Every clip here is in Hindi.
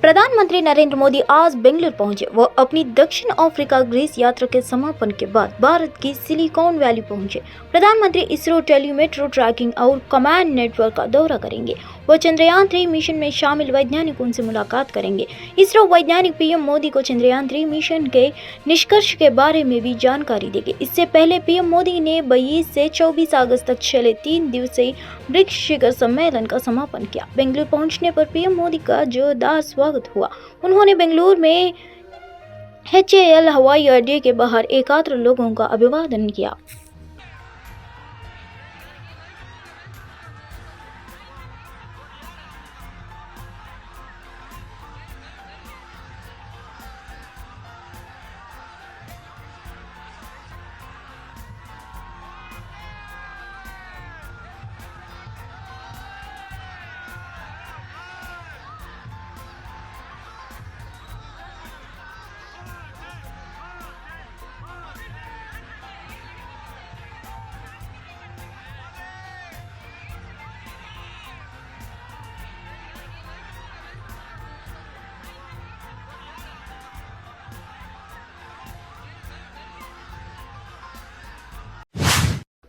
प्रधानमंत्री नरेंद्र मोदी आज बेंगलुरु पहुंचे। वो अपनी दक्षिण अफ्रीका ग्रीस यात्रा के समापन के बाद भारत की सिलिकॉन वैली पहुंचे। प्रधानमंत्री इसरो टेलीमेट्रो ट्रैकिंग और कमांड नेटवर्क का दौरा करेंगे। वो चंद्रयान 3 मिशन में शामिल वैज्ञानिकों से मुलाकात करेंगे। इसरो वैज्ञानिक पीएम मोदी को चंद्रयान 3 मिशन के निष्कर्ष के बारे में भी जानकारी देंगे। इससे पहले पीएम मोदी ने 22 से 24 अगस्त तक चले 3 दिवसीय ब्रिक्स शिखर सम्मेलन का समापन किया। बेंगलुरु पहुंचने पर पीएम मोदी का जोरदार स्वागत हुआ। उन्होंने बेंगलुरु में HAL हवाई अड्डे के बाहर एकत्र लोगों का अभिवादन किया।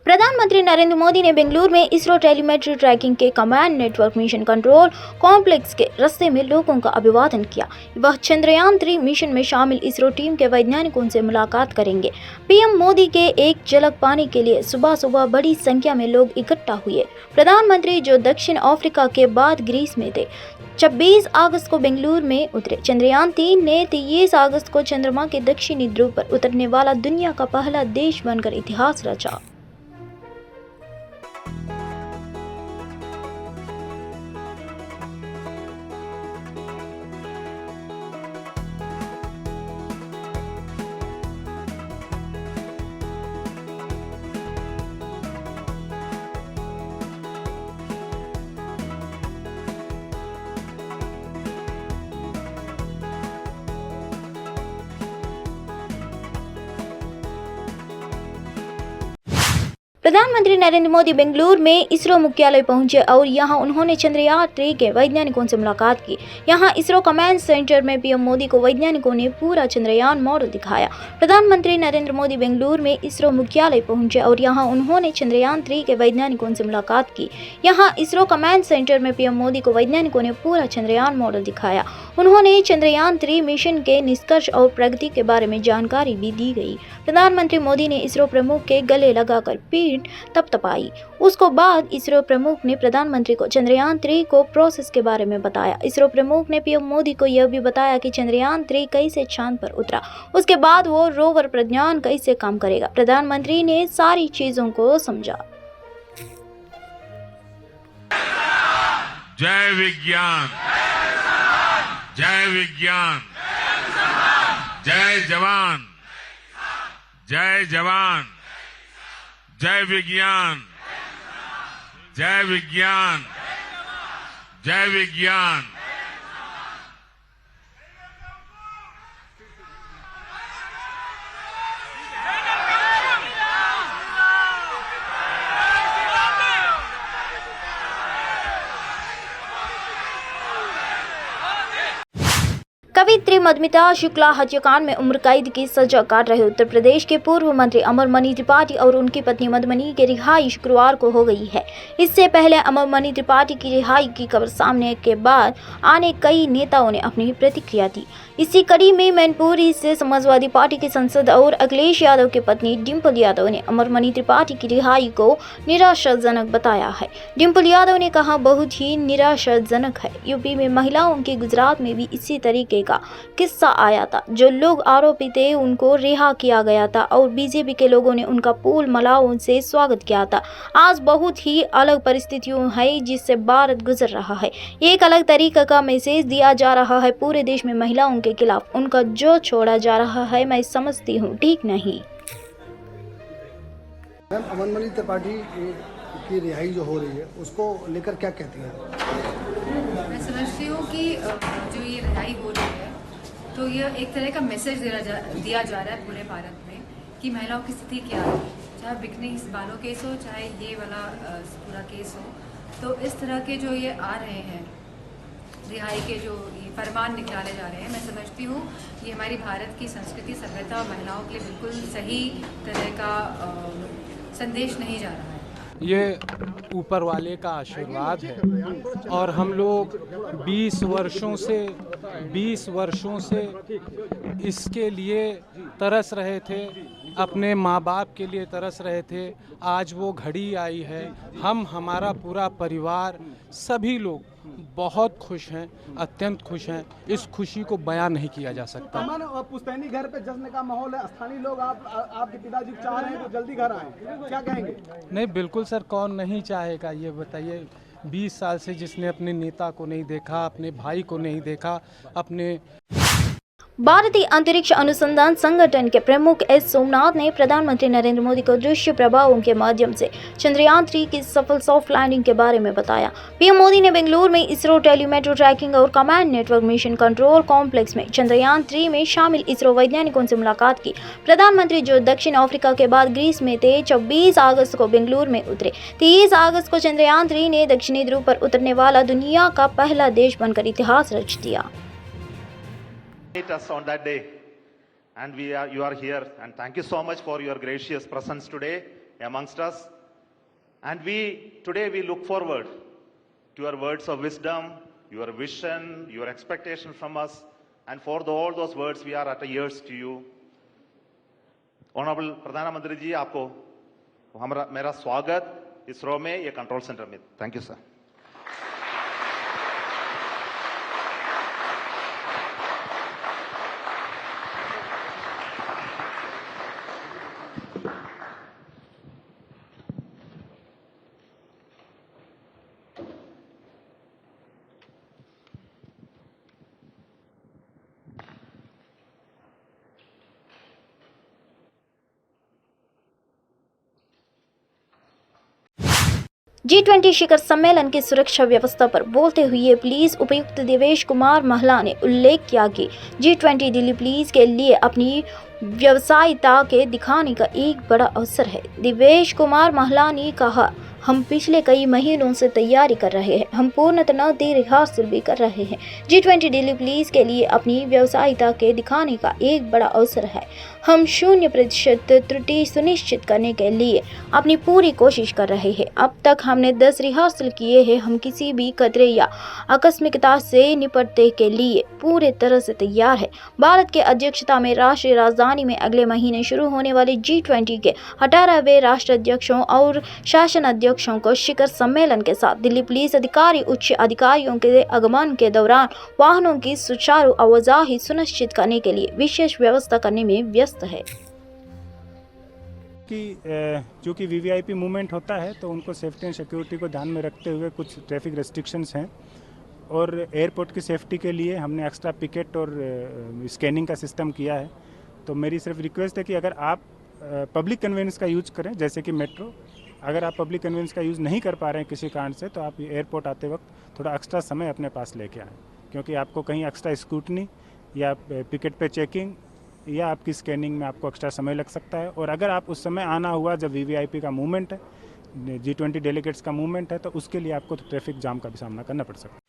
प्रधानमंत्री नरेंद्र मोदी ने बेंगलुरु में इसरो टेलीमेट्री ट्रैकिंग के command network mission control complex के रास्ते में लोगों का अभिवादन किया। वह चंद्रयान 3 मिशन में शामिल इसरो टीम के वैज्ञानिकों से मुलाकात करेंगे। पीएम मोदी के एक झलक पाने के लिए सुबह सुबह बड़ी संख्या में लोग इकट्ठा हुए। प्रधानमंत्री जो दक्षिण अफ्रीका के बाद ग्रीस में थे, 26 अगस्त को बेंगलुरु में उतरे। चंद्रयान 3 ने 23 अगस्त को चंद्रमा के दक्षिणी ध्रुव पर उतरने वाला दुनिया का पहला देश बनकर इतिहास रचा। प्रधानमंत्री नरेंद्र मोदी बेंगलुरु में इसरो मुख्यालय पहुंचे और यहां उन्होंने चंद्रयान 3 के वैज्ञानिकों से मुलाकात की। यहां इसरो कमांड सेंटर में पीएम मोदी को वैज्ञानिकों ने पूरा चंद्रयान मॉडल दिखाया। प्रधानमंत्री नरेंद्र मोदी बेंगलुरु में इसरो मुख्यालय पहुंचे और यहां उन्होंने चंद्रयान 3 के वैज्ञानिकों से मुलाकात की। यहां इसरो कमांड सेंटर में पीएम मोदी को वैज्ञानिकों ने पूरा चंद्रयान मॉडल दिखाया। उन्होंने चंद्रयान 3 मिशन के निष्कर्ष और प्रगति के बारे में जानकारी भी दी गई। प्रधानमंत्री मोदी ने इसरो प्रमुख के गले लगाकर पीठ थपथपाई। उसके बाद इसरो प्रमुख ने प्रधानमंत्री को चंद्रयान 3 को प्रोसेस के बारे में बताया। इसरो प्रमुख ने पीएम मोदी को यह भी बताया कि चंद्रयान 3 कैसे चांद पर उतरा, उसके बाद वो रोवर प्रज्ञान कैसे काम करेगा। प्रधानमंत्री ने सारी चीजों को समझा। जय विज्ञान, जय विज्ञान, जय जवान, जय जवान, जय विज्ञान, जय विज्ञान, जय विज्ञान। कवियत्री मधुमिता शुक्ला हत्याकांड में उम्र कैद की सजा काट रहे उत्तर प्रदेश के पूर्व मंत्री अमरमणि त्रिपाठी और उनकी पत्नी मधुमणि की रिहाई शुक्रवार को हो गई है। इससे पहले अमरमणि त्रिपाठी की रिहाई की खबर सामने के बाद आने कई नेताओं ने अपनी प्रतिक्रिया दी। इसी कड़ी में मैनपुरी से समाजवादी पार्टी के सांसद और अखिलेश यादव की पत्नी डिम्पल यादव ने अमरमणि त्रिपाठी की रिहाई को निराशाजनक बताया है। डिम्पल यादव ने कहा, बहुत ही निराशाजनक है। यूपी में महिलाओं के, गुजरात में भी इसी तरीके का किस्सा आया था। जो लोग आरोपी थे उनको रिहा किया गया था और बीजेपी के लोगों ने उनका फूल मालाओं से स्वागत किया था। आज बहुत ही अलग परिस्थितियों है जिससे भारत गुजर रहा है। एक अलग तरीके का मैसेज दिया जा रहा है पूरे देश में महिलाओं के खिलाफ। उनका जो छोड़ा जा रहा है, मैं समझती हूँ ठीक नहीं। मैम, अमरमणि त्रिपाठी की रिहाई जो हो रही है उसको लेकर क्या कहती हैं? मैं समझती हूँ कि जो ये रिहाई हो रही है तो यह एक तरह का मैसेज दिया जा रहा है पूरे भारत में कि महिलाओं की स्थिति क्या है, चाहे बिकनी बालो केस हो, चाहे ये वाला पूरा केस हो। तो इस तरह के जो ये आ रहे हैं रिहाई के जो ये फरमान निकाले जा रहे हैं, मैं समझती हूँ ये हमारी भारत की संस्कृति, सभ्यता और महिलाओं के लिए बिल्कुल सही तरह का संदेश नहीं जा रहा है। ये ऊपर वाले का आशीर्वाद है और हम लोग 20 वर्षों से इसके लिए तरस रहे थे, अपने माँ बाप के लिए तरस रहे थे। आज वो घड़ी आई है। हमारा पूरा परिवार, सभी लोग बहुत खुश हैं, अत्यंत खुश हैं। इस खुशी को बयान नहीं किया जा सकता। अमन और पुश्तैनी घर पे जश्न का माहौल है। स्थानीय लोग आपके पिताजी चाह रहे हैं तो जल्दी घर आए, क्या कहेंगे? नहीं, बिल्कुल सर, कौन नहीं चाहेगा, ये बताइए। 20 साल से जिसने अपने नेता को नहीं देखा, अपने भाई को नहीं देखा, अपने भारतीय अंतरिक्ष अनुसंधान संगठन के प्रमुख एस सोमनाथ ने प्रधानमंत्री नरेंद्र मोदी को दृश्य प्रभावों के माध्यम से चंद्रयान 3 की सफल सॉफ्ट लैंडिंग के बारे में बताया। पीएम मोदी ने बेंगलुरु में इसरो टेलीमेट्रो ट्रैकिंग और command network mission control complex में चंद्रयान 3 में शामिल इसरो वैज्ञानिकों से मुलाकात की। प्रधानमंत्री, जो दक्षिण अफ्रीका के बाद ग्रीस में थे, 24 अगस्त को बेंगलुरु में उतरे। 30 अगस्त को चंद्रयान 3 ने दक्षिणी ध्रुव पर उतरने वाला दुनिया का पहला देश बनकर इतिहास रच दिया। Meet us on that day, and you are here, and thank you so much for your gracious presence today amongst us. And today we look forward to your words of wisdom, your vision, your expectation from us, and for all those words we are at ears to you. Honorable Pradhan Mantri ji, आपको मेरा स्वागत इसरो में, ये कंट्रोल सेंटर में। Thank you sir. G20 शिखर सम्मेलन की सुरक्षा व्यवस्था पर बोलते हुए पुलिस उपायुक्त देवेश कुमार महला ने उल्लेख किया कि G20 दिल्ली पुलिस के लिए अपनी व्यावसायिकता के दिखाने का एक बड़ा अवसर है। देवेश कुमार महला ने कहा, हम पिछले कई महीनों से तैयारी कर रहे हैं, हम पूर्णतः रिहर्सल भी कर रहे हैं। G20 दिल्ली पुलिस के लिए अपनी व्यावसायिकता के दिखाने का एक बड़ा अवसर है। हम 0% त्रुटि सुनिश्चित करने के लिए अपनी पूरी कोशिश कर रहे हैं। अब तक हमने 10 रिहर्सल किए हैं। हम किसी भी खतरे या आकस्मिकता से निपटने के लिए पूरे तरह से तैयार है। भारत के अध्यक्षता में राष्ट्रीय राजधानी में अगले महीने शुरू होने वाले G20 के 18वें राष्ट्राध्यक्षों और शासन अध्यक्षों को शिखर सम्मेलन के साथ दिल्ली पुलिस अधिकारी उच्च अधिकारियों के आगमन के दौरान वाहनों की सुचारू आवाजाही सुनिश्चित करने के लिए विशेष व्यवस्था करने में व्यस्त है। कि जो कि वीवीआईपी मूवमेंट होता है तो उनको सेफ्टी एंड सिक्योरिटी को ध्यान में रखते हुए कुछ ट्रैफिक रेस्ट्रिक्शंस हैं और एयरपोर्ट की सेफ्टी के लिए हमने एक्स्ट्रा पिकेट और स्कैनिंग का सिस्टम किया है। तो मेरी सिर्फ रिक्वेस्ट है कि अगर आप पब्लिक कन्वेंस का यूज करें, जैसे कि मेट्रो, अगर आप पब्लिक कन्वेंस का यूज़ नहीं कर पा रहे हैं किसी कारण से, तो आप एयरपोर्ट आते वक्त थोड़ा एक्स्ट्रा समय अपने पास लेके आएँ, क्योंकि आपको कहीं एक्स्ट्रा स्क्रूटनी या पिकेट पे चेकिंग या आपकी स्कैनिंग में आपको एक्स्ट्रा समय लग सकता है। और अगर आप उस समय आना हुआ जब वीवीआईपी का मूवमेंट है, G20 डेलीगेट्स का मूवमेंट है, तो उसके लिए आपको ट्रैफिक जाम का भी सामना करना पड़ सकता है।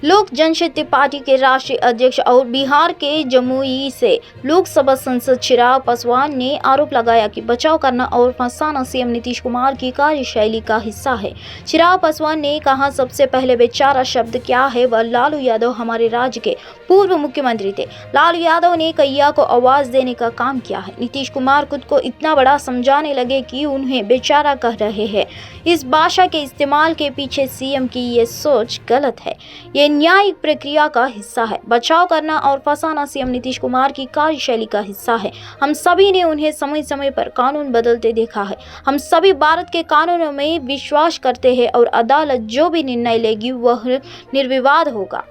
लोक जनशक्ति पार्टी के राष्ट्रीय अध्यक्ष और बिहार के जमुई से लोकसभा सांसद चिराग पासवान ने आरोप लगाया कि बचाव करना और फंसाना सीएम नीतीश कुमार की कार्यशैली का हिस्सा है। चिराग पासवान ने कहा, सबसे पहले बेचारा शब्द क्या है? वह लालू यादव हमारे राज्य के पूर्व मुख्यमंत्री थे। लालू यादव ने कैया को आवाज देने का काम किया है। नीतीश कुमार खुद को इतना बड़ा समझाने लगे कि उन्हें बेचारा कह रहे हैं। इस भाषा के इस्तेमाल के पीछे सीएम की ये सोच गलत है। ये न्यायिक प्रक्रिया का हिस्सा है। बचाव करना और फंसाना सीएम नीतीश कुमार की कार्यशैली का हिस्सा है। हम सभी ने उन्हें समय समय पर कानून बदलते देखा है। हम सभी भारत के कानूनों में विश्वास करते हैं और अदालत जो भी निर्णय लेगी वह निर्विवाद होगा।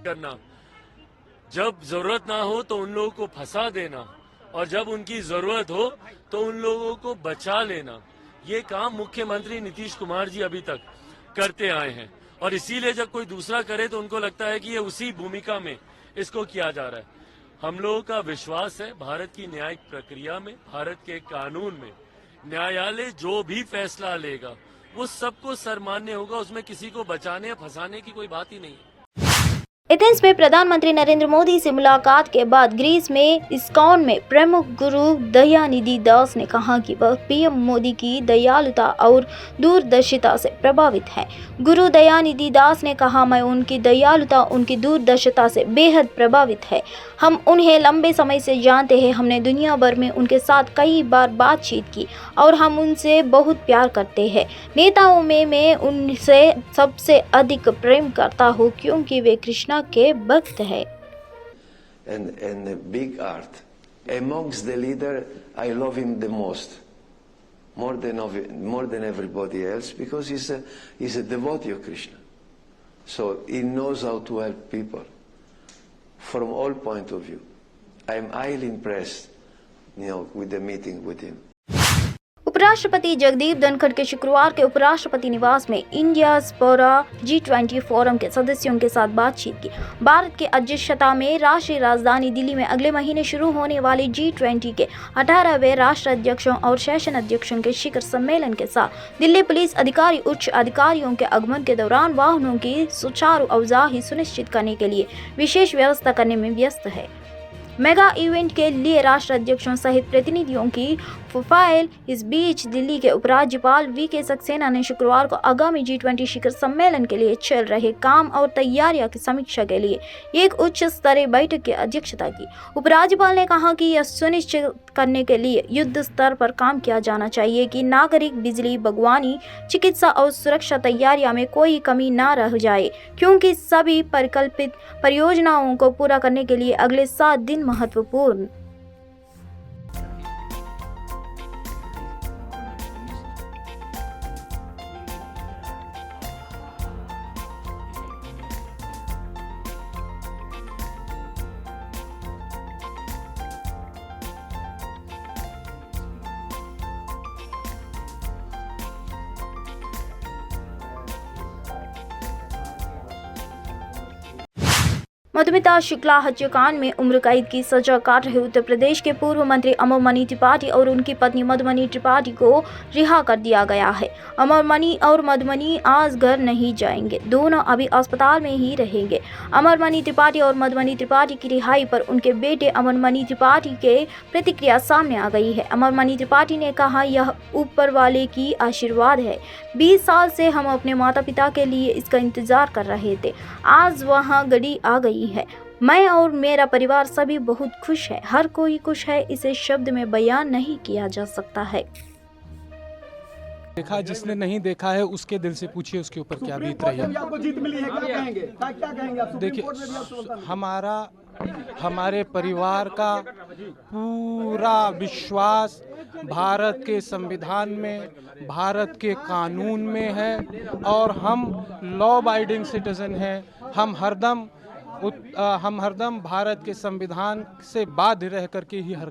करना, जब जरूरत ना हो तो उन लोगों को फंसा देना और जब उनकी जरूरत हो तो उन लोगों को बचा लेना, ये काम मुख्यमंत्री नीतीश कुमार जी अभी तक करते आए हैं। और इसीलिए जब कोई दूसरा करे तो उनको लगता है कि ये उसी भूमिका में इसको किया जा रहा है। हम लोगों का विश्वास है भारत की न्यायिक प्रक्रिया में, भारत के कानून में। न्यायालय जो भी फैसला लेगा वो सबको सर्वमान्य होगा, उसमें किसी को बचाने या फंसाने की कोई बात ही नहीं है। एथेंस में प्रधानमंत्री नरेंद्र मोदी से मुलाकात के बाद ग्रीस में इस्कॉन में प्रमुख गुरु दयानिधि दास ने कहा कि वह पीएम मोदी की दयालुता और दूरदर्शिता से प्रभावित है। गुरु दयानिधि दास ने कहा, मैं उनकी दयालुता, उनकी दूरदर्शिता से बेहद प्रभावित है। हम उन्हें लंबे समय से जानते हैं। हमने दुनिया भर में उनके साथ कई बार बातचीत की और हम उनसे बहुत प्यार करते हैं। नेताओं में मैं उनसे सबसे अधिक प्रेम करता हूँ क्योंकि वे कृष्णा के भक्त है। And a big art. Amongst the leader, I love him the most, more than everybody else, because he's a devotee of Krishna. So he knows how to help people from all point of view. I am highly impressed, with the meeting with him. उपराष्ट्रपति जगदीप धनखड़ के शुक्रवार के उपराष्ट्रपति निवास में इंडिया स्पोरा G20 फोरम के सदस्यों के साथ बातचीत की। भारत की अध्यक्षता में राष्ट्रीय राजधानी दिल्ली में अगले महीने शुरू होने वाले G20 के 18वें राष्ट्राध्यक्षों और सेशन अध्यक्षों के शिखर सम्मेलन के साथ दिल्ली पुलिस अधिकारी उच्च अधिकारियों के आगमन के दौरान वाहनों की सुचारू आवाजाही सुनिश्चित करने के लिए विशेष व्यवस्था करने में व्यस्त है। मेगा इवेंट के लिए राष्ट्राध्यक्षों सहित प्रतिनिधियों की प्रोफाइल। इस बीच दिल्ली के उपराज्यपाल वी.के. सक्सेना ने शुक्रवार को आगामी G20 शिखर सम्मेलन के लिए चल रहे काम और तैयारियों की समीक्षा के लिए एक उच्च स्तरीय बैठक की अध्यक्षता की। उपराज्यपाल ने कहा कि यह सुनिश्चित करने के लिए युद्ध स्तर पर काम किया जाना चाहिए कि नागरिक, बिजली, बागवानी, चिकित्सा और सुरक्षा तैयारियों में कोई कमी न रह जाए, क्योंकि सभी परिकल्पित परियोजनाओं को पूरा करने के लिए अगले 7 दिन महत्वपूर्ण। मधुमिता शुक्ला हत्याकांड में उम्र कैद की सजा काट रहे उत्तर प्रदेश के पूर्व मंत्री अमरमणि त्रिपाठी और उनकी पत्नी मधुमणि त्रिपाठी को रिहा कर दिया गया है। अमरमणि और मधुमणि आज घर नहीं जाएंगे, दोनों अभी अस्पताल में ही रहेंगे। अमरमणि त्रिपाठी और मधुमणि त्रिपाठी की रिहाई पर उनके बेटे अमरमणि त्रिपाठी के प्रतिक्रिया सामने आ गई है। अमरमणि त्रिपाठी ने कहा, यह ऊपर वाले की आशीर्वाद है। 20 साल से हम अपने माता पिता के लिए इसका इंतजार कर रहे थे। आज वहाँ घड़ी आ गई है। मैं और मेरा परिवार सभी बहुत खुश है। हर कोई खुश है, इसे शब्द में बयान नहीं किया जा सकता है। देखा, जिसने नहीं देखा है उसके दिल से पूछिए उसके ऊपर क्या बीत रही है। आपको जीत मिली है, क्या कहेंगे? क्या कहेंगे आप? देखिए, हमारे परिवार का पूरा विश्वास भारत के संविधान में, भारत के कानून में है और हम लॉ अबाइडिंग सिटीजन हैं। हम हरदम भारत के संविधान से बाध्य रह करके ही हर